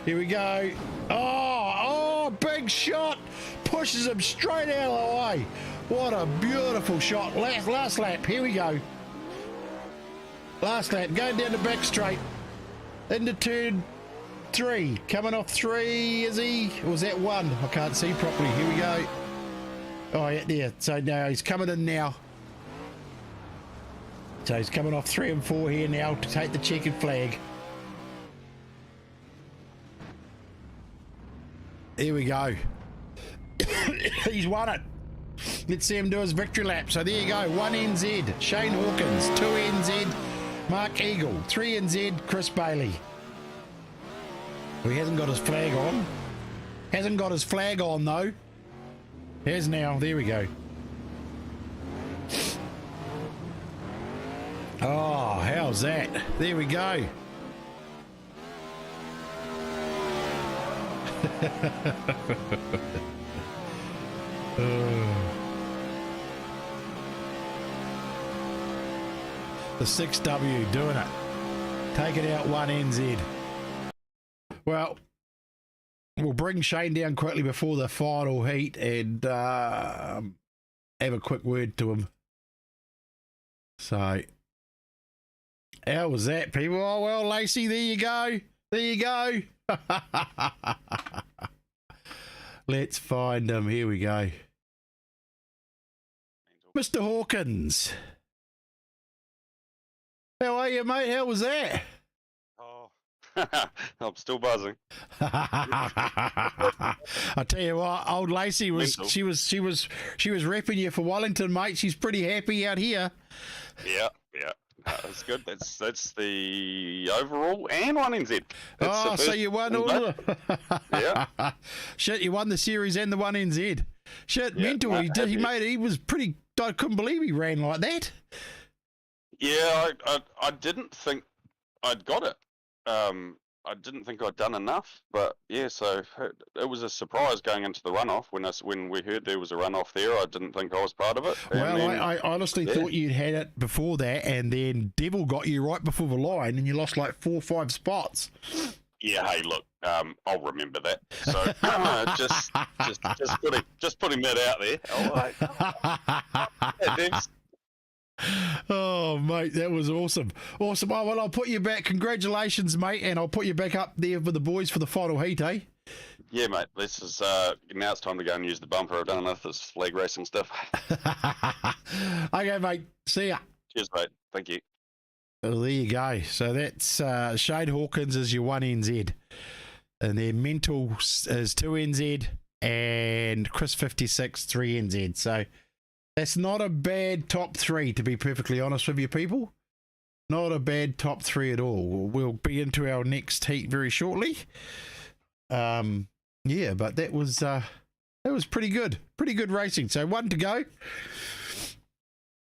Here we go. Oh, big shot. Pushes him straight out of the way. What a beautiful shot. Last lap. Here we go. Last lap. Going down the back straight. Into turn 3. Coming off 3, is he? Or was that 1? I can't see properly. Here we go. Oh, yeah, there. So now he's coming in now. So he's coming off 3 and 4 here now to take the checkered flag. Here we go. He's won it. Let's see him do his victory lap. So there you go. 1NZ, Shane Hawkins. 2NZ, Mark Eagle. 3NZ, Chris Bailey. He hasn't got his flag on. Hasn't got his flag on though. Has now. There we go. Oh, how's that? There we go. The 6W doing it. Taking out 1NZ. Well, we'll bring Shane down quickly before the final heat and have a quick word to him. So, how was that, people? Oh, well, Lacey, there you go. There you go. Let's find him. Here we go. Mr. Hawkins. How are you, mate? How was that? Oh, I'm still buzzing. I tell you what, old Lacey was she was repping you for Wellington, mate. She's pretty happy out here. Yeah. No, that's good. That's the overall and 1NZ. Oh, so you won all the... Yeah. Shit, you won the series and the 1NZ. Shit, Yeah, mental. no, He was pretty... I couldn't believe he ran like that. Yeah, I didn't think I'd got it. I didn't think I'd done enough, but yeah, so it was a surprise going into the runoff. When we heard there was a runoff there, I didn't think I was part of it. Well, then, I honestly thought you'd had it before that, and then Devil got you right before the line, and you lost like 4 or 5 spots. Yeah, hey, look, I'll remember that. So just putting that out there. Yeah, thanks. Oh, mate, that was awesome. Awesome. Oh, well, I'll put you back. Congratulations, mate, and I'll put you back up there with the boys for the final heat, eh? Yeah, mate. This is now it's time to go and use the bumper. I've done enough of this flag racing stuff. Okay, mate. See ya. Cheers, mate. Thank you. Well, there you go. So that's Shane Hawkins is your 1NZ. And then Mental is 2NZ and Chris 56, 3NZ. So that's not a bad top 3, to be perfectly honest with you people. Not a bad top 3 at all. We'll be into our next heat very shortly. Yeah, but that was pretty good. Pretty good racing. So 1 to go.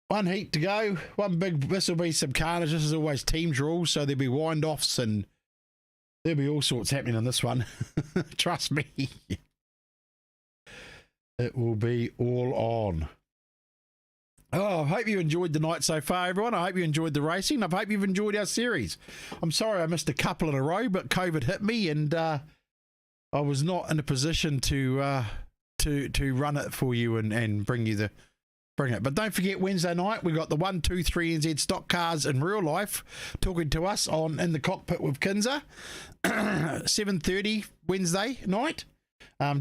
1 heat to go. This will be some carnage. This is always teams rules, so there'll be wind-offs and there'll be all sorts happening on this one. Trust me. It will be all on. Oh, I hope you enjoyed the night so far, everyone. I hope you enjoyed the racing. I hope you've enjoyed our series. I'm sorry I missed a couple in a row, but COVID hit me, and I was not in a position to run it for you and bring it. But don't forget, Wednesday night we got the 123 NZ stock cars in real life talking to us on In the Cockpit with Kinza, 7:30 Wednesday night.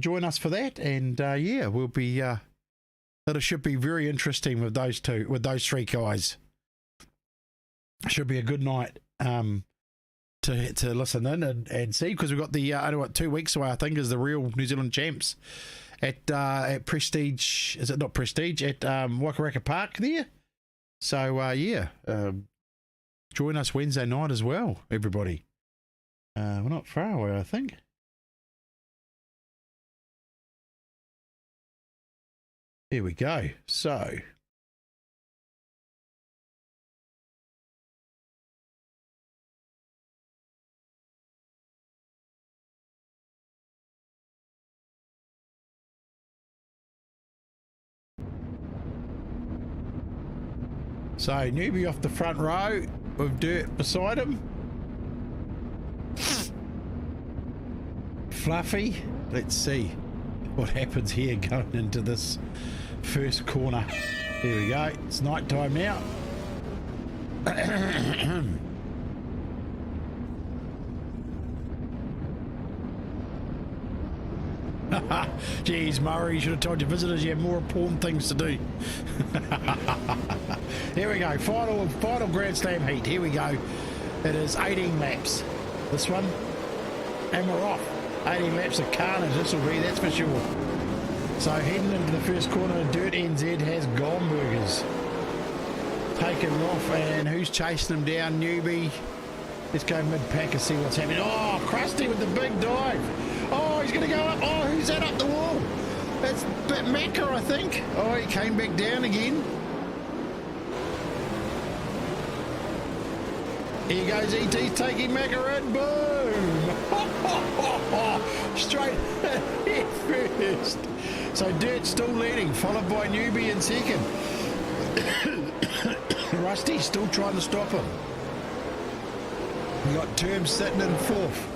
Join us for that, and yeah, we'll be. It should be very interesting with those three guys. Should be a good night to listen in and see, because we've got the only 2 weeks away, I think, is the real New Zealand champs at Prestige. Is it not Prestige at Wakaraka Park there? So yeah, join us Wednesday night as well, everybody. We're not far away, I think. Here we go. So newbie off the front row with dirt beside him. Fluffy. Let's see what happens here going into this first corner. There we go. It's night time now. Geez, Murray, you should have told your visitors you have more important things to do. Here we go. Final Grand Slam heat. Here we go. It is 18 laps. This one. And we're off. 18 laps of carnage this will be, that's for sure. So heading into the first corner, Dirt NZ has Gomburgers taken off, and who's chasing them down? Newbie. Let's go mid-pack and see what's happening. Oh, Krusty with the big dive. Oh, he's going to go up. Oh, who's that up the wall? That's Macca, I think. Oh, he came back down again. Here goes ET taking Macca in. Boom. Straight head first. So Dirt's still leading, followed by Newbie in second. Rusty's still trying to stop him. We got Term sitting in fourth.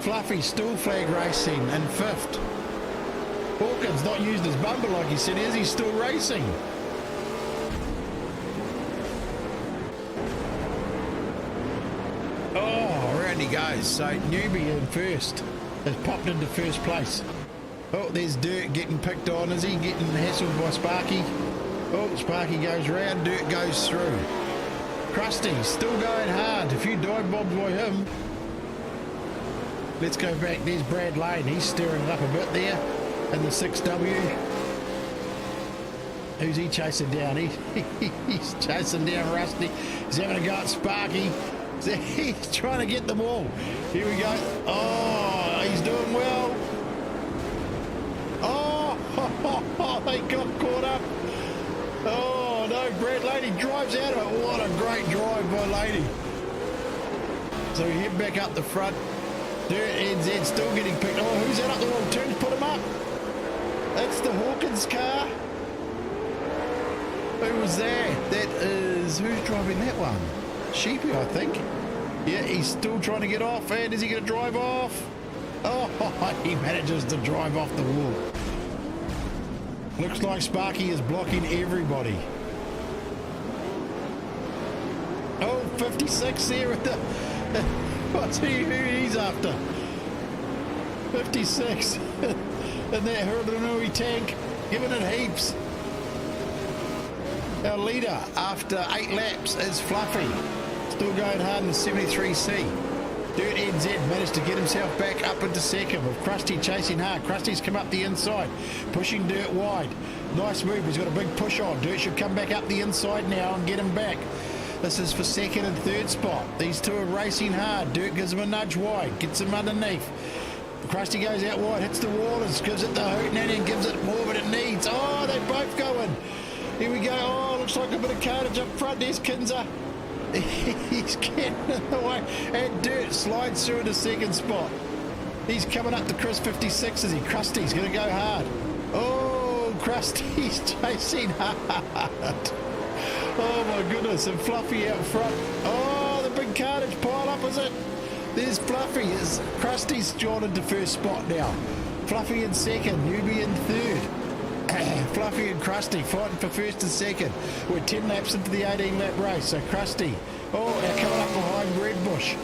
Fluffy still flag racing in fifth. Hawkins not used his bumper like he said, is he still racing? Oh, around he goes. So Newbie in first has popped into first place. Oh, there's Dirt getting picked on. Is he getting hassled by Sparky? Oh, Sparky goes round, Dirt goes through. Krusty still going hard. A few dive bombs by him. Let's go back. There's Brad Lane. He's stirring it up a bit there in the 6W. Who's he chasing down? He's chasing down Rusty. He's having a go at Sparky. He's trying to get them all. Here we go. Oh, he's doing well. Oh, they got caught up. Oh, no, Brad Lady drives out of it. What a great drive by Lady. So we head back up the front. Dirt NZ still getting picked. Oh, who's that up the wall? Turns, put him up. That's the Hawkins car. Who was that? That is, who's driving that one? Sheepy, I think. Yeah, he's still trying to get off. And is he going to drive off? Oh, he manages to drive off the wall. Looks like Sparky is blocking everybody. Oh, 56 there with the... What's who he's after? 56. And that Hurdanui tank, giving it heaps. Our leader after 8 laps is Fluffy. Still going hard in the 73C. Dirt NZ managed to get himself back up into second with Krusty chasing hard. Krusty's come up the inside, pushing Dirt wide. Nice move, he's got a big push on. Dirt should come back up the inside now and get him back. This is for second and third spot. These two are racing hard. Dirt gives him a nudge wide, gets him underneath. Krusty goes out wide, hits the wall, and gives it the hootenanny and gives it more than it needs. Oh, they both go in. Here we go. Oh, looks like a bit of carnage up front. There's Kinza. He's getting in the way. And Dirt slides through into second spot. He's coming up to Chris 56, is he? Krusty's going to go hard. Oh, Krusty's chasing hard. Oh my goodness, and Fluffy out front. Oh, the big carnage pile up, is it? There's Fluffy. Is Krusty's drawn into first spot now. Fluffy in second, Newbie in third. Fluffy and Krusty fighting for first and second. We're 10 laps into the 18-lap race. So Krusty, now coming up behind Redbush.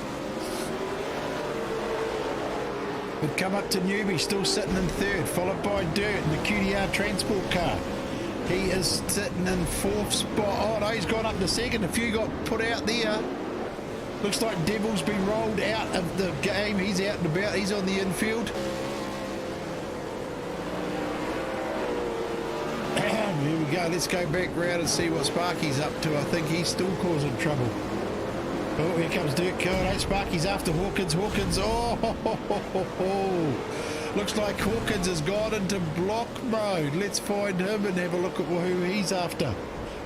We've come up to Newbie, still sitting in third, followed by Dirt in the QDR transport car. He is sitting in fourth spot. Oh no, he's gone up to second. A few got put out there. Looks like Devil's been rolled out of the game. He's out and about. He's on the infield. Here we go. Let's go back round and see what Sparky's up to. I think he's still causing trouble. Oh, here comes Dirt Killer. Sparky's after Hawkins. Hawkins. Looks like Hawkins has gone into block mode. Let's find him and have a look at who he's after.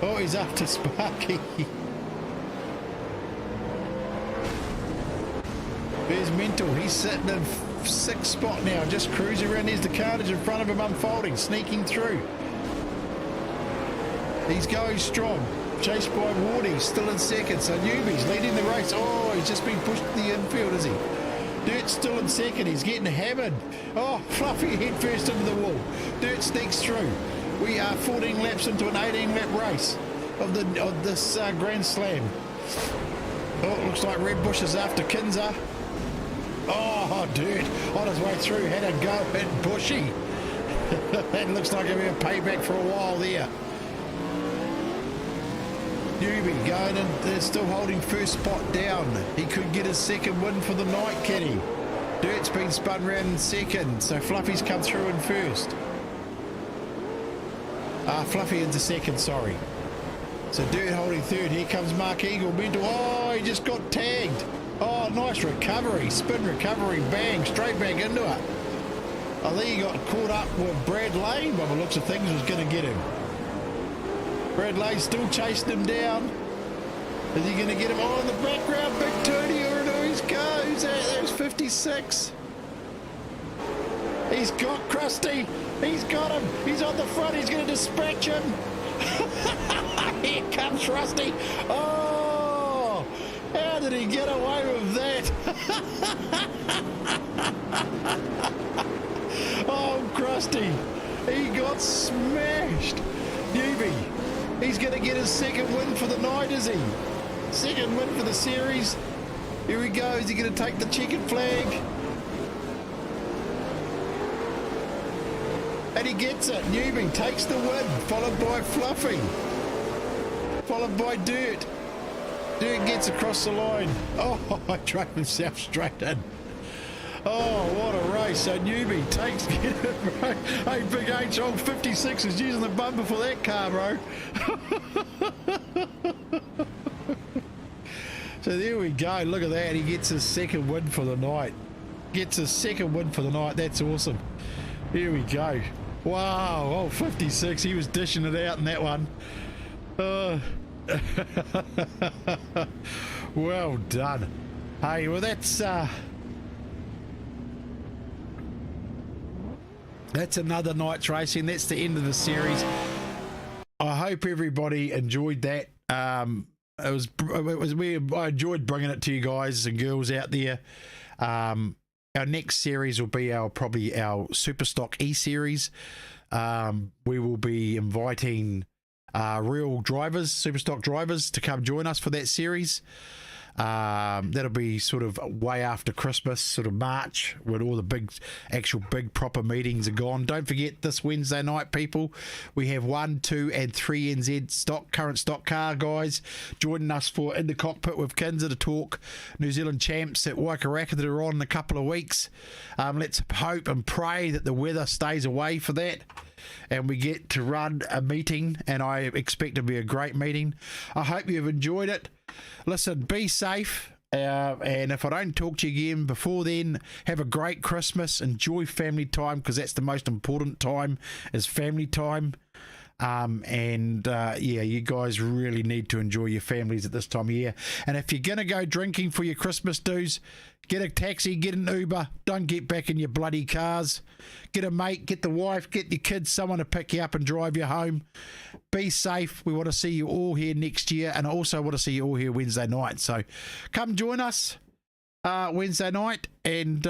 Oh, he's after Sparky. There's Mental. He's sitting in sixth spot now. Just cruising around. There's the carnage in front of him unfolding, sneaking through. He's going strong. Chased by Wardy, still in second. So Newbie's leading the race. Oh, he's just been pushed to the infield, is he? Dirt's still in second. He's getting hammered. Oh, Fluffy head first into the wall. Dirt sneaks through. We are 14 laps into an 18-lap race of this Grand Slam. Oh, it looks like Redbush is after Kinzer. Oh, Dirt on his way through. Had a go at Bushy. That looks like it'll be a payback for a while there. Newbie going in, they're still holding first spot down. He could get his second win for the night, Kenny. Dirt's been spun round in second, so Fluffy's come through in first. Fluffy into second, sorry. So Dirt holding third. Here comes Mark Eagle. Mental. Oh, he just got tagged. Oh, nice recovery. Spin recovery. Bang. Straight back into it. I think he got caught up with Brad Lane by the looks of things, was going to get him. Brad Lane still chasing him down. Is he going to get him? Oh, in the background, Big Tony, or he goes. There's 56. He's got Krusty. He's got him. He's on the front. He's going to dispatch him. Here comes Krusty. Oh, how did he get away with that? Oh, Krusty. He got smashed. Newbie. He's going to get his second win for the night, is he? Second win for the series. Here he goes. Is he going to take the checkered flag? And he gets it. Newbie takes the win, followed by Fluffy. Followed by Dirt. Dirt gets across the line. Oh, I drove himself straight in. Oh, what a race. So Newbie takes it, bro. Hey, Big H on 56 is using the bumper for that car, bro. So there we go. Look at that. He gets his second win for the night. Gets his second win for the night. That's awesome. Here we go. Wow. Oh, 56. He was dishing it out in that one. Well done. Hey, well, that's another night's racing. That's the end of the series. I hope everybody enjoyed that. I enjoyed bringing it to you guys and girls out there. Our next series will be probably our Superstock E series. We will be inviting real drivers, Superstock drivers, to come join us for that series. That'll be sort of way after Christmas, sort of March, when all the big proper meetings are gone. Don't forget this Wednesday night, people, we have 1, 2 and 3 NZ current stock car guys joining us for In the Cockpit with Kinzer to talk New Zealand champs at Waikaraka that are on in a couple of weeks. Let's hope and pray that the weather stays away for that and we get to run a meeting, and I expect it to be a great meeting. I hope you've enjoyed it. Listen, be safe, and if I don't talk to you again before then, have a great Christmas. Enjoy family time, because that's the most important time, is family time. Yeah, you guys really need to enjoy your families at this time of year. And if you're going to go drinking for your Christmas dues, get a taxi, get an Uber. Don't get back in your bloody cars. Get a mate, get the wife, get your kids, someone to pick you up and drive you home. Be safe. We want to see you all here next year, and I also want to see you all here Wednesday night. So come join us Wednesday night and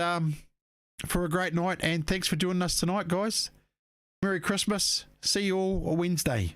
for a great night. And thanks for joining us tonight, guys. Merry Christmas. See you all on Wednesday.